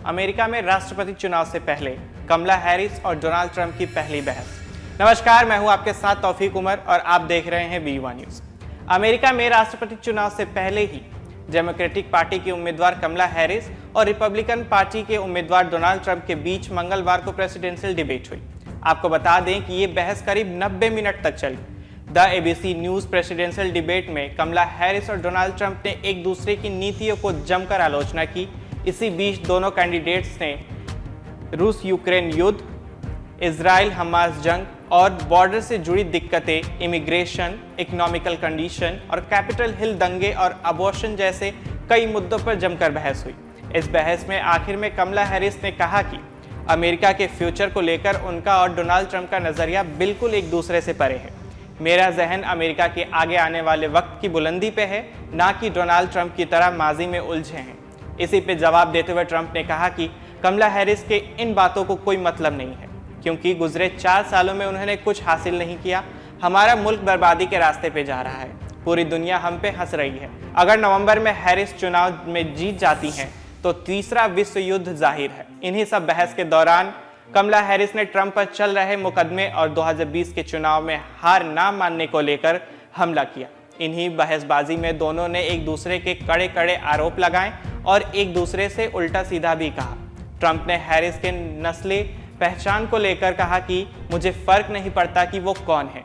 America में राष्ट्रपति चुनाव से पहले कमला हैरिस और डोनाल्ड ट्रंप की पहली बहस। नमस्कार, मैं हूं आपके साथ तौफीक उमर और आप देख रहे हैं वी न्यूज। अमेरिका में राष्ट्रपति चुनाव से पहले ही डेमोक्रेटिक पार्टी की उम्मीदवार कमला हैरिस और रिपब्लिकन पार्टी के उम्मीदवार डोनाल्ड ट्रंप के बीच मंगलवार को प्रेसिडेंशियल डिबेट हुई। आपको बता दें कि ये बहस करीब 90 मिनट तक चली। The ABC news presidential debate में कमला हैरिस और डोनाल्ड ट्रंप ने एक दूसरे की नीतियों को जमकर आलोचना की। इसी बीच दोनों कैंडिडेट्स ने रूस यूक्रेन युद्ध, इजराइल हमास जंग और बॉर्डर से जुड़ी दिक्कतें, इमिग्रेशन, इकोनॉमिकल कंडीशन और कैपिटल हिल दंगे और अबॉर्शन जैसे कई मुद्दों पर जमकर बहस हुई। इस बहस में आखिर में कमला हैरिस ने कहा कि अमेरिका के फ्यूचर को लेकर उनका और डोनाल्ड ट्रंप का नजरिया बिल्कुल एक दूसरे से परे है। मेरा जहन अमेरिका के आगे आने वाले वक्त की बुलंदी पे है, ना कि डोनाल्ड ट्रंप की तरह माजी में उलझे हैं। इसी पे जवाब देते हुए ट्रंप ने कहा कि कमला हैरिस के इन बातों को कोई मतलब नहीं है, क्योंकि गुजरे 4 सालों में उन्होंने कुछ हासिल नहीं किया। हमारा मुल्क बर्बादी के रास्ते पे जा रहा है। पूरी दुनिया हम पे हंस रही है। अगर नवंबर में हैरिस चुनाव में जीत जाती हैं तो तीसरा विश्व युद्ध जाहिर है। इन्हीं सब बहस के दौरान कमला हैरिस ने ट्रंप पर चल रहे मुकदमे और 2020 के चुनाव में हार ना मानने को लेकर हमला किया। इन्हीं बहसबाजी में दोनों ने एक दूसरे के कड़े कड़े आरोप लगाए और एक दूसरे से उल्टा सीधा भी कहा। ट्रंप ने हैरिस के नस्ली पहचान को लेकर कहा कि मुझे फर्क नहीं पड़ता कि वो कौन है।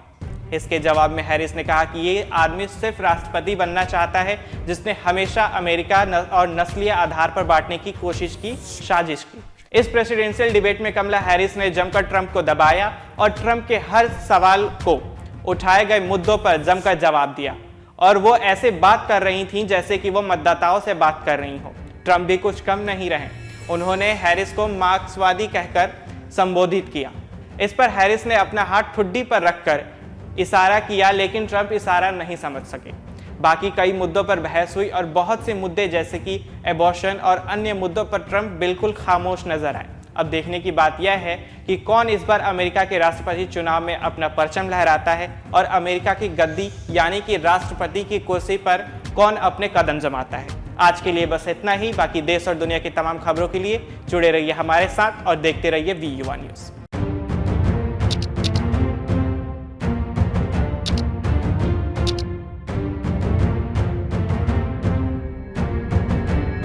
इसके जवाब में हैरिस ने कहा कि ये आदमी सिर्फ राष्ट्रपति बनना चाहता है, जिसने हमेशा अमेरिका और नस्लीय आधार पर बांटने की कोशिश की, साजिश की। इस प्रेसिडेंशियल डिबेट में कमला हैरिस ने जमकर ट्रंप को दबाया और ट्रंप के हर सवाल को उठाए गए मुद्दों पर जमकर जवाब दिया और वो ऐसे बात कर रही थीं जैसे कि वो मतदाताओं से बात कर रही हो। ट्रंप भी कुछ कम नहीं रहे। उन्होंने हैरिस को मार्क्सवादी कहकर संबोधित किया। इस पर हैरिस ने अपना हाथ ठुड्डी पर रखकर इशारा किया, लेकिन ट्रंप इशारा नहीं समझ सके। बाकी कई मुद्दों पर बहस हुई और बहुत से मुद्दे जैसे कि एबॉर्शन और अन्य मुद्दों पर ट्रंप बिल्कुल खामोश नजर आए। अब देखने की बात यह है कि कौन इस बार अमेरिका के राष्ट्रपति चुनाव में अपना परचम लहराता है और अमेरिका की गद्दी यानी कि राष्ट्रपति की कुर्सी पर कौन अपने कदम जमाता है। आज के लिए बस इतना ही। बाकी देश और दुनिया की तमाम खबरों के लिए जुड़े रहिए हमारे साथ और देखते रहिए वी न्यूज।